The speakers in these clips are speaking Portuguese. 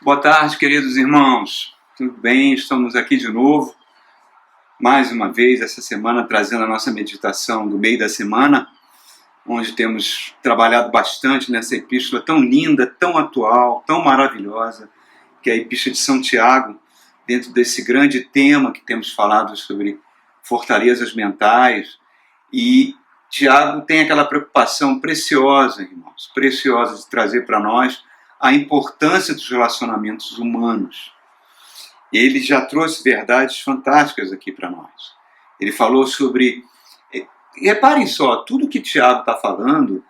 Boa tarde, queridos irmãos. Tudo bem? Estamos aqui de novo, mais uma vez, essa semana, trazendo a nossa meditação do meio da semana, onde temos trabalhado bastante nessa epístola tão linda, tão atual, tão maravilhosa, que é a Epístola de São Tiago, dentro desse grande tema que temos falado sobre fortalezas mentais. E Tiago tem aquela preocupação preciosa, irmãos, preciosa de trazer para nós a importância dos relacionamentos humanos. Ele já trouxe verdades fantásticas aqui para nós. Ele falou sobre... Reparem só, tudo que Tiago está falando,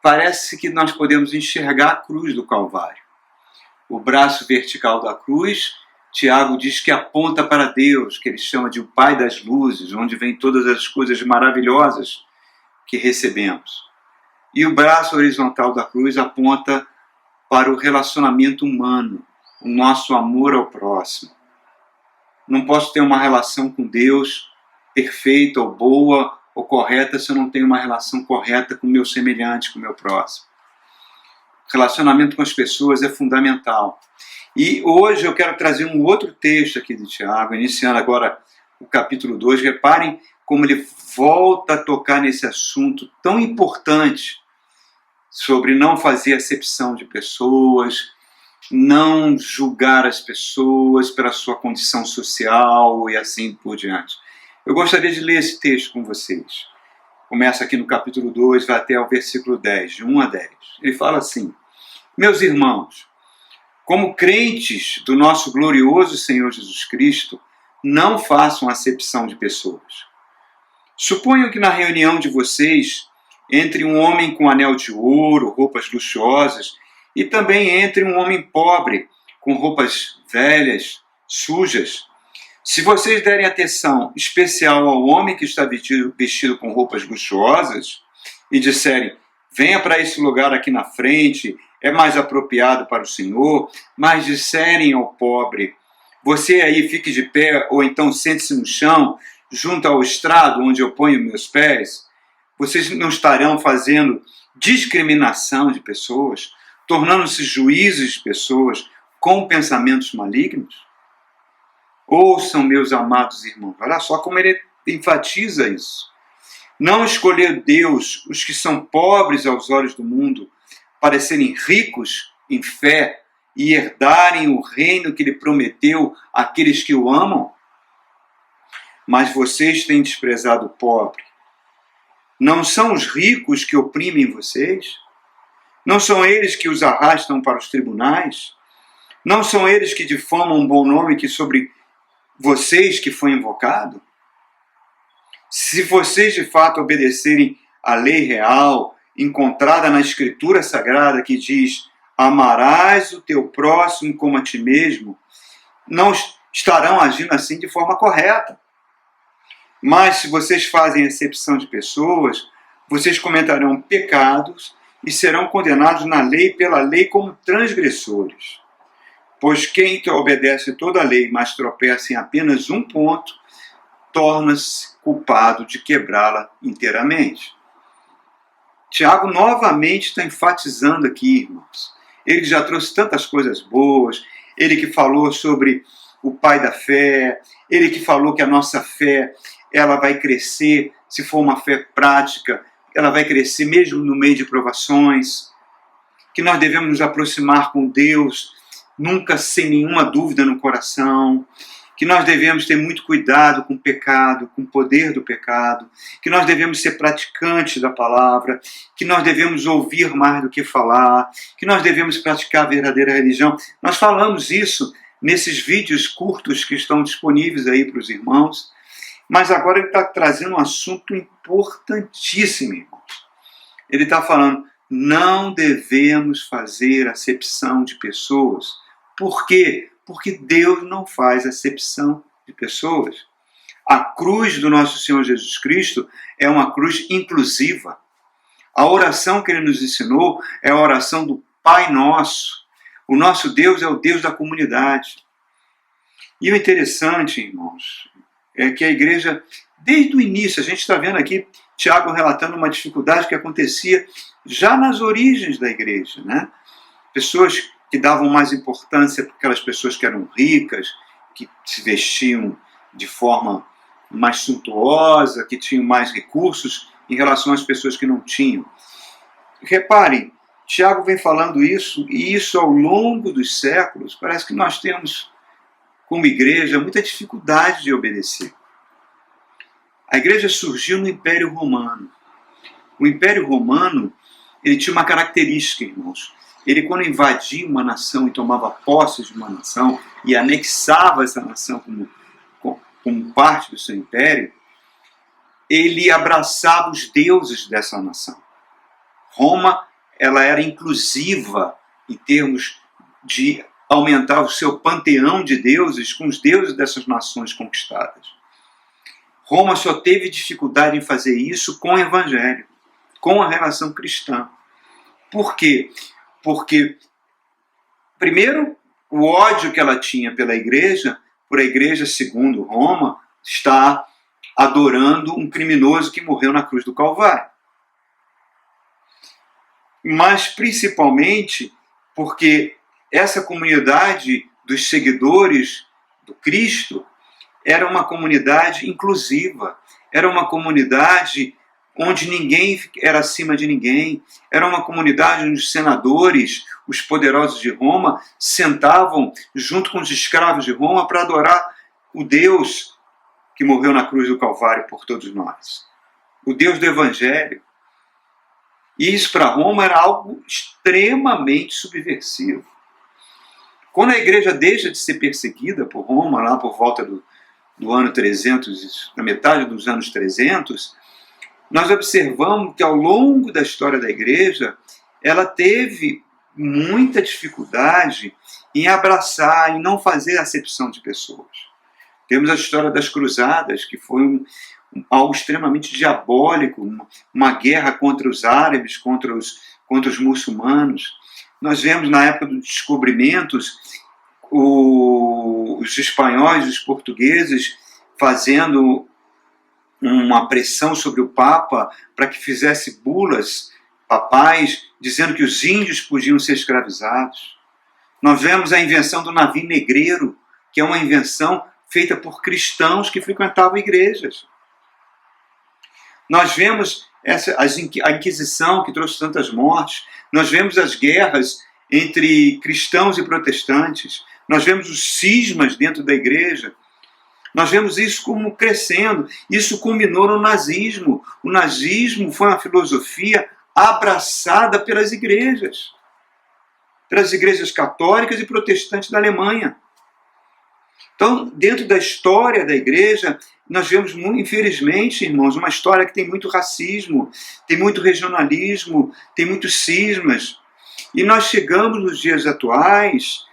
parece que nós podemos enxergar a cruz do Calvário. O braço vertical da cruz, Tiago diz que aponta para Deus, que ele chama de o Pai das Luzes, onde vem todas as coisas maravilhosas que recebemos. E o braço horizontal da cruz aponta para o relacionamento humano, o nosso amor ao próximo. Não posso ter uma relação com Deus perfeita ou boa ou correta se eu não tenho uma relação correta com o meu semelhante, com o meu próximo. Relacionamento com as pessoas é fundamental. E hoje eu quero trazer um outro texto aqui de Tiago, iniciando agora o capítulo 2. Reparem como ele volta a tocar nesse assunto tão importante sobre não fazer acepção de pessoas, não julgar as pessoas pela sua condição social e assim por diante. Eu gostaria de ler esse texto com vocês. Começa aqui no capítulo 2, vai até o versículo 10, de 1 a 10. Ele fala assim: Meus irmãos, como crentes do nosso glorioso Senhor Jesus Cristo, não façam acepção de pessoas. Suponho que na reunião de vocês, entre um homem com anel de ouro, roupas luxuosas, e também entre um homem pobre, com roupas velhas, sujas, se vocês derem atenção especial ao homem que está vestido com roupas luxuosas e disserem, venha para esse lugar aqui na frente, é mais apropriado para o Senhor, mas disserem ao pobre, você aí fique de pé ou então sente-se no chão, junto ao estrado onde eu ponho meus pés, vocês não estarão fazendo discriminação de pessoas, tornando-se juízes de pessoas com pensamentos malignos? Ouçam, meus amados irmãos, olha só como ele enfatiza isso. Não escolher Deus os que são pobres aos olhos do mundo para serem ricos em fé e herdarem o reino que ele prometeu àqueles que o amam? Mas vocês têm desprezado o pobre. Não são os ricos que oprimem vocês? Não são eles que os arrastam para os tribunais? Não são eles que difamam um bom nome que sobre vocês que foi invocado? Se vocês de fato obedecerem à lei real, encontrada na Escritura Sagrada, que diz, amarás o teu próximo como a ti mesmo, não estarão agindo assim de forma correta. Mas se vocês fazem acepção de pessoas, vocês cometerão pecados e serão condenados na lei pela lei como transgressores. Pois quem obedece toda a lei, mas tropeça em apenas um ponto, torna-se culpado de quebrá-la inteiramente. Tiago novamente está enfatizando aqui, irmãos. Ele já trouxe tantas coisas boas, ele que falou sobre o pai da fé, ele que falou que a nossa fé ela vai crescer, se for uma fé prática, ela vai crescer mesmo no meio de provações, que nós devemos nos aproximar com Deus, nunca sem nenhuma dúvida no coração, que nós devemos ter muito cuidado com o pecado, com o poder do pecado, que nós devemos ser praticantes da palavra, que nós devemos ouvir mais do que falar, que nós devemos praticar a verdadeira religião. Nós falamos isso nesses vídeos curtos que estão disponíveis aí para os irmãos, mas agora ele está trazendo um assunto importantíssimo, irmãos. Ele está falando, não devemos fazer acepção de pessoas. Por quê? Porque Deus não faz acepção de pessoas. A cruz do nosso Senhor Jesus Cristo é uma cruz inclusiva. A oração que ele nos ensinou é a oração do Pai Nosso. O nosso Deus é o Deus da comunidade. E o interessante, irmãos, é que a igreja, desde o início, a gente está vendo aqui Tiago relatando uma dificuldade que acontecia já nas origens da igreja, né? Pessoas que davam mais importância para aquelas pessoas que eram ricas, que se vestiam de forma mais suntuosa, que tinham mais recursos em relação às pessoas que não tinham. Reparem, Tiago vem falando isso, e isso ao longo dos séculos, parece que nós temos, como igreja, muita dificuldade de obedecer. A igreja surgiu no Império Romano. O Império Romano, ele tinha uma característica, irmãos. Ele, quando invadia uma nação e tomava posse de uma nação e anexava essa nação como parte do seu império, ele abraçava os deuses dessa nação. Roma, ela era inclusiva em termos de aumentar o seu panteão de deuses com os deuses dessas nações conquistadas. Roma só teve dificuldade em fazer isso com o Evangelho, com a relação cristã. Por quê? Porque, primeiro, o ódio que ela tinha pela igreja, por a igreja, segundo Roma, está adorando um criminoso que morreu na cruz do Calvário. Mas, principalmente, porque essa comunidade dos seguidores do Cristo era uma comunidade inclusiva, era uma comunidade onde ninguém era acima de ninguém, era uma comunidade onde os senadores, os poderosos de Roma, sentavam junto com os escravos de Roma para adorar o Deus que morreu na cruz do Calvário por todos nós, o Deus do Evangelho. E isso para Roma era algo extremamente subversivo. Quando a igreja deixa de ser perseguida por Roma, lá por volta do ano 300, na metade dos anos 300, nós observamos que ao longo da história da igreja, ela teve muita dificuldade em abraçar, em não fazer acepção de pessoas. Temos a história das cruzadas, que foi algo extremamente diabólico, uma guerra contra os árabes, contra os muçulmanos. Nós vemos na época dos descobrimentos os espanhóis, os portugueses, fazendo uma pressão sobre o Papa para que fizesse bulas papais, dizendo que os índios podiam ser escravizados. Nós vemos a invenção do navio negreiro, que é uma invenção feita por cristãos que frequentavam igrejas. Nós vemos a Inquisição, que trouxe tantas mortes. Nós vemos as guerras entre cristãos e protestantes. Nós vemos os cismas dentro da igreja. Nós vemos isso como crescendo. Isso culminou no nazismo. O nazismo foi uma filosofia abraçada pelas igrejas católicas e protestantes da Alemanha. Então, dentro da história da igreja, nós vemos, infelizmente, irmãos, uma história que tem muito racismo, tem muito regionalismo, tem muitos cismas. E nós chegamos nos dias atuais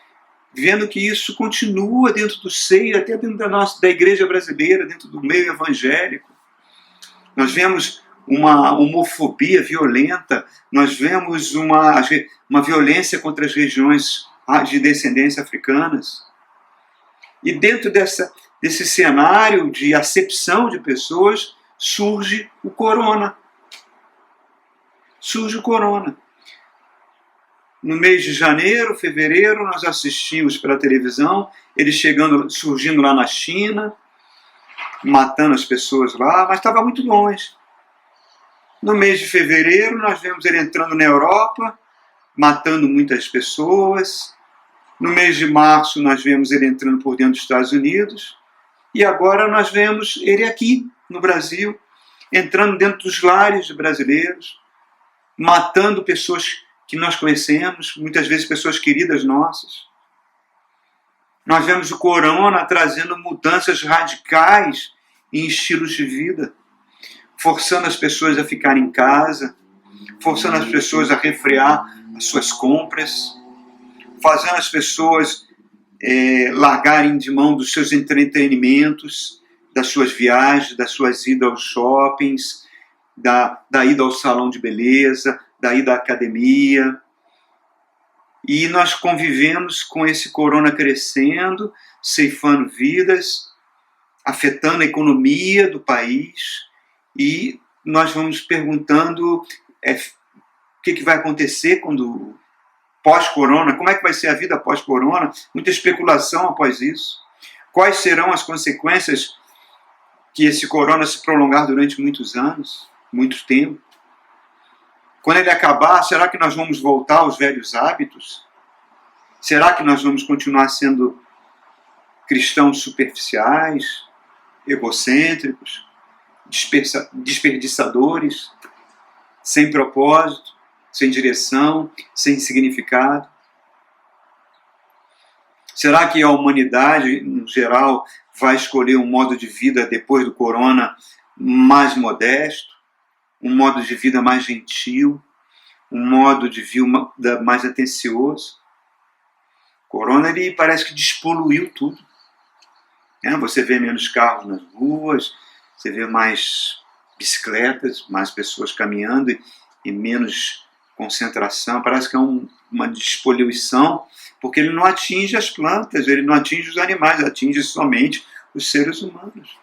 vendo que isso continua dentro do seio, até dentro da igreja brasileira, dentro do meio evangélico. Nós vemos uma homofobia violenta, nós vemos uma violência contra as regiões de descendência africanas. E dentro desse cenário de acepção de pessoas, surge o corona. Surge o corona. No mês de janeiro, fevereiro, nós assistimos pela televisão, ele surgindo lá na China, matando as pessoas lá, mas estava muito longe. No mês de fevereiro, nós vemos ele entrando na Europa, matando muitas pessoas. No mês de março, nós vemos ele entrando por dentro dos Estados Unidos. E agora nós vemos ele aqui, no Brasil, entrando dentro dos lares de brasileiros, matando pessoas que nós conhecemos, muitas vezes pessoas queridas nossas. Nós vemos o corona trazendo mudanças radicais em estilos de vida, forçando as pessoas a ficarem em casa, forçando as pessoas a refrear as suas compras, fazendo as pessoas largarem de mão dos seus entretenimentos, das suas viagens, das suas idas aos shoppings, da ida ao salão de beleza, da ida à academia. E nós convivemos com esse corona crescendo, ceifando vidas, afetando a economia do país, e nós vamos perguntando o que vai acontecer quando pós-corona, como é que vai ser a vida pós-corona, muita especulação após isso. Quais serão as consequências que esse corona se prolongar durante muitos anos, muito tempo? Quando ele acabar, será que nós vamos voltar aos velhos hábitos? Será que nós vamos continuar sendo cristãos superficiais, egocêntricos, desperdiçadores, sem propósito, sem direção, sem significado? Será que a humanidade, no geral, vai escolher um modo de vida depois do corona mais modesto, um modo de vida mais gentil, um modo de vida mais atencioso? O corona, ele parece que despoluiu tudo. Você vê menos carros nas ruas, você vê mais bicicletas, mais pessoas caminhando e menos concentração. Parece que é uma despoluição, porque ele não atinge as plantas, ele não atinge os animais, atinge somente os seres humanos.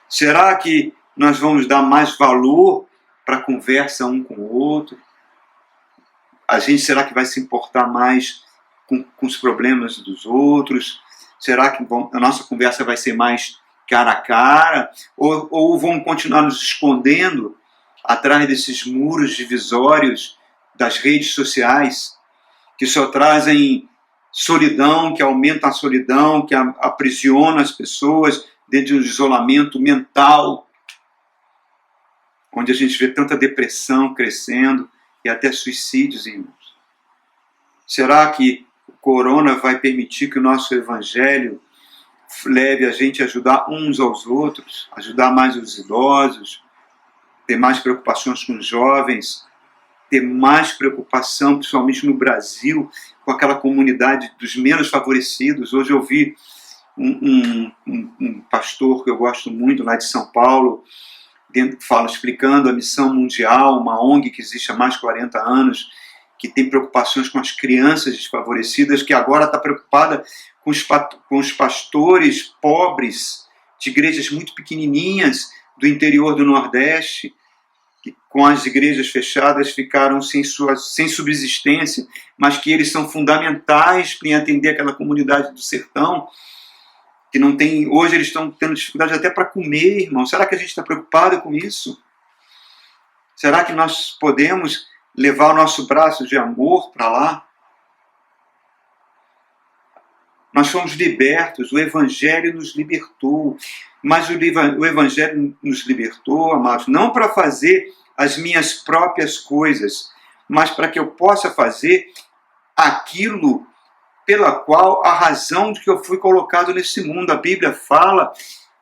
Será que nós vamos dar mais valor para a conversa um com o outro? A gente será que vai se importar mais com os problemas dos outros? Será que a nossa conversa vai ser mais cara a cara? Ou vamos continuar nos escondendo atrás desses muros divisórios das redes sociais, que só trazem solidão, que aumentam a solidão, que aprisionam as pessoas dentro de um isolamento mental, onde a gente vê tanta depressão crescendo e até suicídios, irmãos? Será que o corona vai permitir que o nosso evangelho leve a gente a ajudar uns aos outros, ajudar mais os idosos, ter mais preocupações com os jovens, ter mais preocupação, principalmente no Brasil, com aquela comunidade dos menos favorecidos? Hoje eu vi um pastor que eu gosto muito, lá de São Paulo, explicando a missão mundial, uma ONG que existe há mais de 40 anos, que tem preocupações com as crianças desfavorecidas, que agora está preocupada com os pastores pobres de igrejas muito pequenininhas do interior do Nordeste, que com as igrejas fechadas ficaram sem subsistência, mas que eles são fundamentais em atender aquela comunidade do sertão, que não tem, hoje eles estão tendo dificuldade até para comer, irmão. Será que a gente está preocupado com isso? Será que nós podemos levar o nosso braço de amor para lá? Nós fomos libertos, o Evangelho nos libertou. Mas o Evangelho nos libertou, amados, não para fazer as minhas próprias coisas, mas para que eu possa fazer aquilo pela qual a razão de que eu fui colocado nesse mundo. A Bíblia fala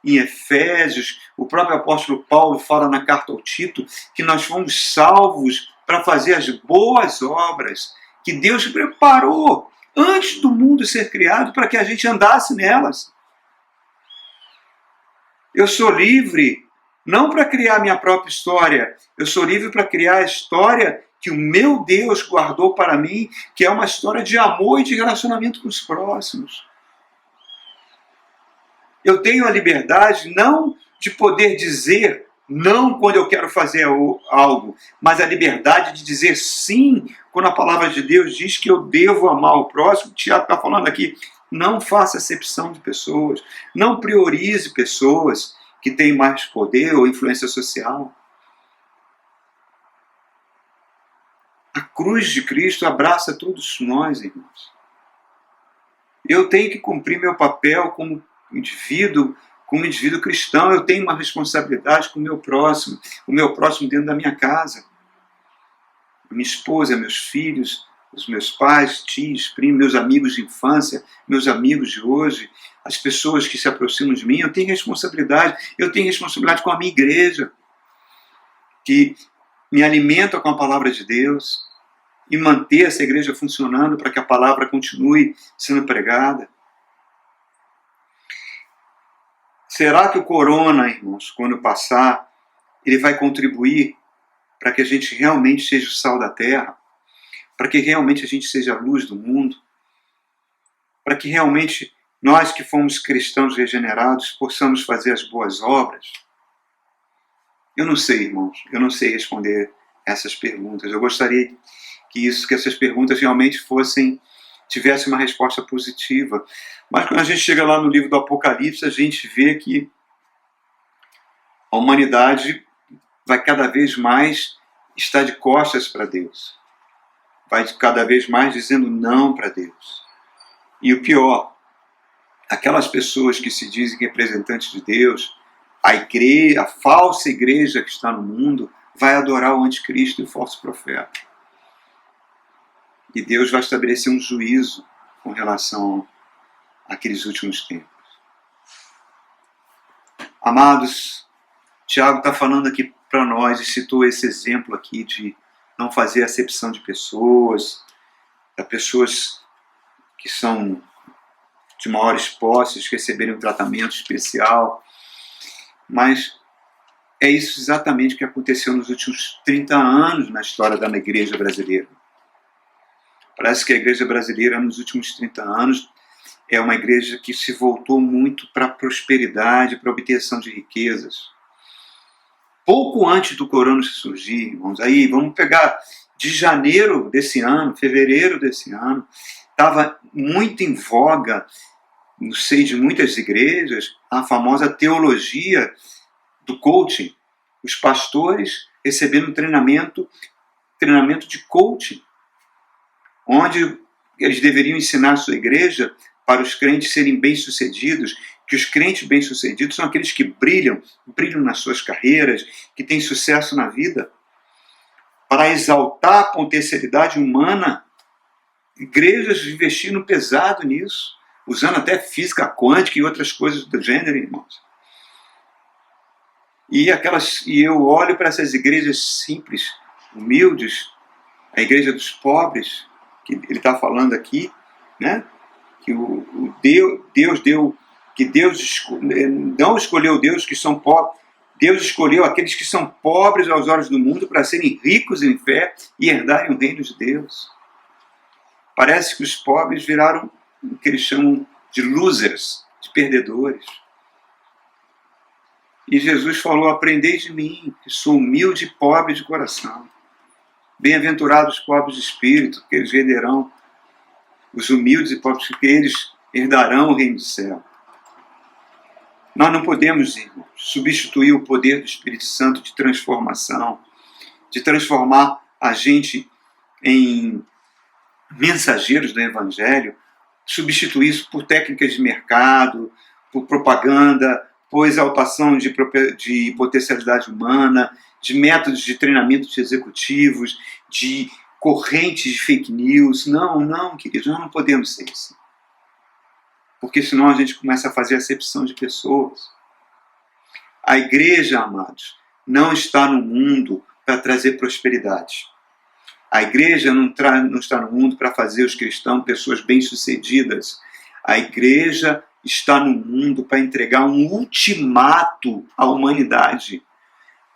em Efésios, o próprio apóstolo Paulo fala na carta ao Tito, que nós fomos salvos para fazer as boas obras que Deus preparou antes do mundo ser criado para que a gente andasse nelas. Eu sou livre não para criar minha própria história, eu sou livre para criar a história que o meu Deus guardou para mim, que é uma história de amor e de relacionamento com os próximos. Eu tenho a liberdade não de poder dizer não quando eu quero fazer algo, mas a liberdade de dizer sim quando a palavra de Deus diz que eu devo amar o próximo. O Tiago está falando aqui, não faça acepção de pessoas, não priorize pessoas que têm mais poder ou influência social. A cruz de Cristo abraça todos nós, irmãos. Eu tenho que cumprir meu papel como indivíduo cristão. Eu tenho uma responsabilidade com o meu próximo dentro da minha casa. Minha esposa, meus filhos, os meus pais, tios, primos, meus amigos de infância, meus amigos de hoje, as pessoas que se aproximam de mim. Eu tenho responsabilidade com a minha igreja, que me alimenta com a palavra de Deus e manter essa igreja funcionando para que a palavra continue sendo pregada. Será que o corona, irmãos, quando passar, ele vai contribuir para que a gente realmente seja o sal da terra? Para que realmente a gente seja a luz do mundo? Para que realmente nós que fomos cristãos regenerados possamos fazer as boas obras? Eu não sei, irmãos, eu não sei responder essas perguntas. Eu gostaria que essas perguntas realmente tivessem uma resposta positiva. Mas quando a gente chega lá no livro do Apocalipse, a gente vê que a humanidade vai cada vez mais estar de costas para Deus. Vai cada vez mais dizendo não para Deus. E o pior, aquelas pessoas que se dizem representantes de Deus, a falsa igreja que está no mundo, vai adorar o anticristo e o falso profeta. E Deus vai estabelecer um juízo com relação àqueles últimos tempos. Amados, Tiago está falando aqui para nós e citou esse exemplo aqui de não fazer acepção de pessoas que são de maiores posses, receberem um tratamento especial. Mas é isso exatamente que aconteceu nos últimos 30 anos na história da igreja brasileira. Parece que a igreja brasileira, nos últimos 30 anos, é uma igreja que se voltou muito para a prosperidade, para a obtenção de riquezas. Pouco antes do coronavírus surgir, irmãos, aí vamos pegar de janeiro desse ano, fevereiro desse ano, estava muito em voga, no seio de muitas igrejas, a famosa teologia do coaching. Os pastores recebendo treinamento de coaching, onde eles deveriam ensinar a sua igreja para os crentes serem bem-sucedidos, que os crentes bem-sucedidos são aqueles que brilham nas suas carreiras, que têm sucesso na vida. Para exaltar a potencialidade humana, igrejas investindo pesado nisso, usando até física quântica e outras coisas do gênero, irmãos. E eu olho para essas igrejas simples, humildes, a igreja dos pobres, que ele está falando aqui, né? Que Deus não escolheu Deus que são pobres. Deus escolheu aqueles que são pobres aos olhos do mundo para serem ricos em fé e herdarem o reino de Deus. Parece que os pobres viraram o que eles chamam de losers, de perdedores. E Jesus falou: aprendei de mim, que sou humilde e pobre de coração. Bem-aventurados os pobres de espírito, porque eles herdarão, os humildes e pobres, porque eles herdarão o reino do céu. Nós não podemos, irmãos, substituir o poder do Espírito Santo de transformação, de transformar a gente em mensageiros do Evangelho, substituir isso por técnicas de mercado, por propaganda, por exaltação de potencialidade humana, de métodos de treinamento de executivos, de correntes de fake news. Não, queridos, nós não podemos ser assim. Porque senão a gente começa a fazer acepção de pessoas. A igreja, amados, não está no mundo para trazer prosperidade. A igreja não está no mundo para fazer os cristãos pessoas bem-sucedidas. A igreja está no mundo para entregar um ultimato à humanidade.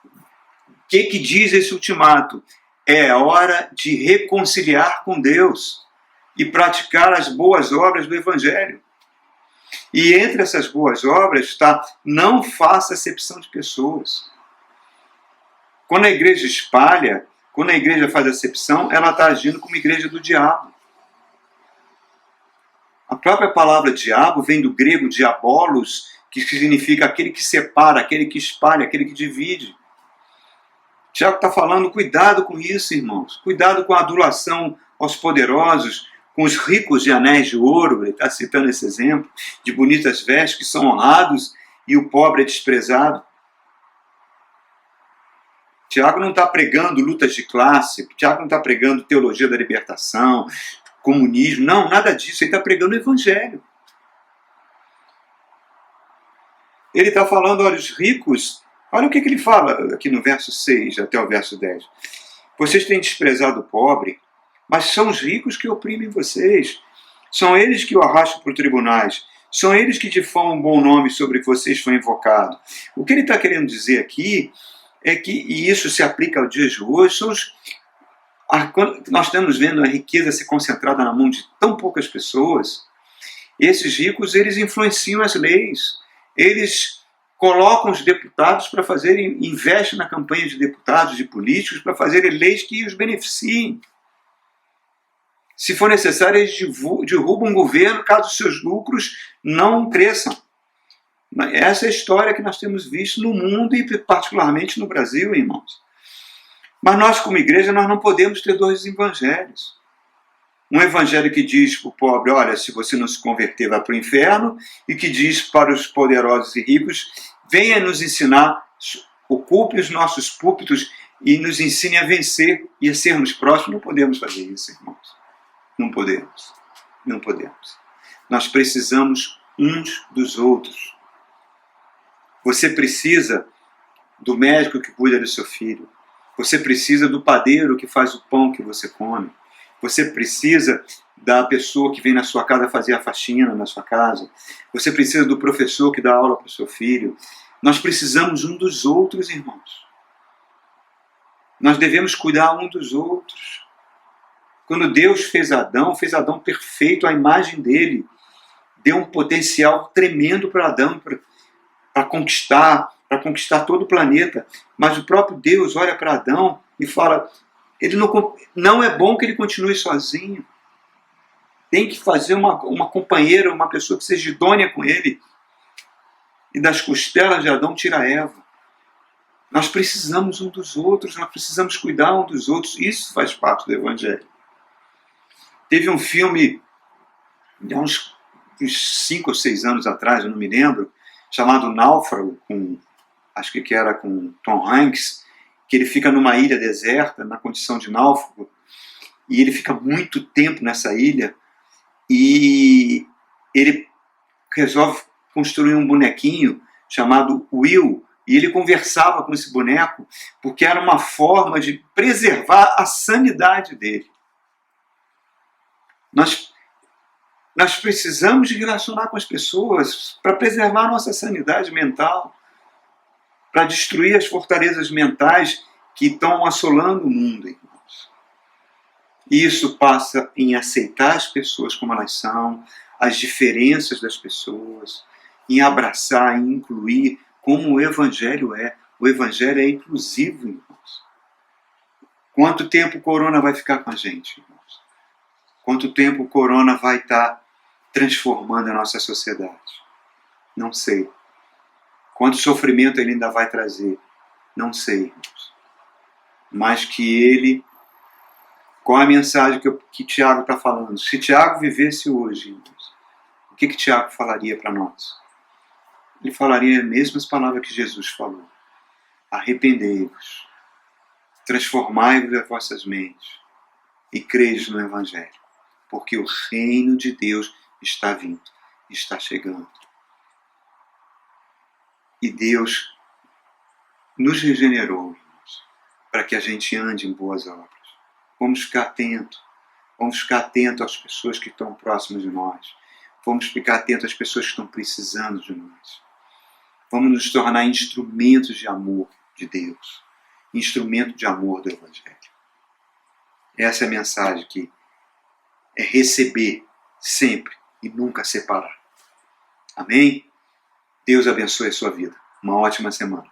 O que diz esse ultimato? É a hora de reconciliar com Deus e praticar as boas obras do Evangelho. E entre essas boas obras está: não faça acepção de pessoas. Quando a igreja espalha, quando a igreja faz acepção, ela está agindo como igreja do diabo. A própria palavra diabo vem do grego diabolos, que significa aquele que separa, aquele que espalha, aquele que divide. Tiago está falando: cuidado com isso, irmãos. Cuidado com a adulação aos poderosos, com os ricos de anéis de ouro. Ele está citando esse exemplo, de bonitas vestes que são honrados e o pobre é desprezado. Tiago não está pregando lutas de classe, Tiago não está pregando teologia da libertação, comunismo, não, nada disso. Ele está pregando o Evangelho. Ele está falando: olha, os ricos, olha o que ele fala aqui no verso 6 até o verso 10. Vocês têm desprezado o pobre, mas são os ricos que oprimem vocês. São eles que o arrastam por tribunais. São eles que difamam o bom nome sobre que vocês foi invocado. O que ele está querendo dizer aqui é que, e isso se aplica ao dia de hoje, quando nós estamos vendo a riqueza ser concentrada na mão de tão poucas pessoas, esses ricos, eles influenciam as leis. Eles colocam os deputados para investem na campanha de deputados, de políticos, para fazerem leis que os beneficiem. Se for necessário, eles derrubam o governo caso os seus lucros não cresçam. Essa é a história que nós temos visto no mundo e particularmente no Brasil, irmãos. Mas nós, como igreja, nós não podemos ter dois evangelhos. Um evangelho que diz para o pobre, olha, se você não se converter, vai para o inferno, e que diz para os poderosos e ricos, venha nos ensinar, ocupe os nossos púlpitos e nos ensine a vencer e a sermos próximos. Não podemos fazer isso, irmãos. Não podemos. Não podemos. Nós precisamos uns dos outros. Você precisa do médico que cuida do seu filho. Você precisa do padeiro que faz o pão que você come. Você precisa da pessoa que vem na sua casa fazer a faxina na sua casa. Você precisa do professor que dá aula para o seu filho. Nós precisamos um dos outros, irmãos. Nós devemos cuidar um dos outros. Quando Deus fez Adão perfeito à imagem dele. Deu um potencial tremendo para Adão, para conquistar todo o planeta. Mas o próprio Deus olha para Adão e fala, ele não é bom que ele continue sozinho. Tem que fazer uma companheira, uma pessoa que seja idônea com ele. E das costelas de Adão tira Eva. Nós precisamos um dos outros, nós precisamos cuidar um dos outros. Isso faz parte do Evangelho. Teve um filme, há uns 5 ou 6 anos atrás, eu não me lembro, chamado Náufrago, acho que era com Tom Hanks, que ele fica numa ilha deserta, na condição de náufrago, e ele fica muito tempo nessa ilha, e ele resolve construir um bonequinho chamado Will, e ele conversava com esse boneco, porque era uma forma de preservar a sanidade dele. Nós precisamos de relacionar com as pessoas para preservar a nossa sanidade mental, para destruir as fortalezas mentais que estão assolando o mundo, irmãos. E isso passa em aceitar as pessoas como elas são, as diferenças das pessoas, em abraçar, em incluir, como o Evangelho é. O Evangelho é inclusivo, irmãos. Quanto tempo o corona vai ficar com a gente, irmãos? Quanto tempo o corona vai estar transformando a nossa sociedade? Não sei. Quanto sofrimento ele ainda vai trazer? Não sei, irmãos. Mas que ele... Qual é a mensagem que Tiago está falando? Se Tiago vivesse hoje, irmãos, o que Tiago falaria para nós? Ele falaria as mesmas palavras que Jesus falou. Arrependei-vos, transformai-vos as vossas mentes e creis no Evangelho, porque o reino de Deus está vindo, está chegando. E Deus nos regenerou, irmãos, para que a gente ande em boas obras. Vamos ficar atentos. Vamos ficar atentos às pessoas que estão próximas de nós. Vamos ficar atentos às pessoas que estão precisando de nós. Vamos nos tornar instrumentos de amor de Deus. Instrumento de amor do Evangelho. Essa é a mensagem que é receber sempre e nunca separar. Amém? Deus abençoe a sua vida. Uma ótima semana.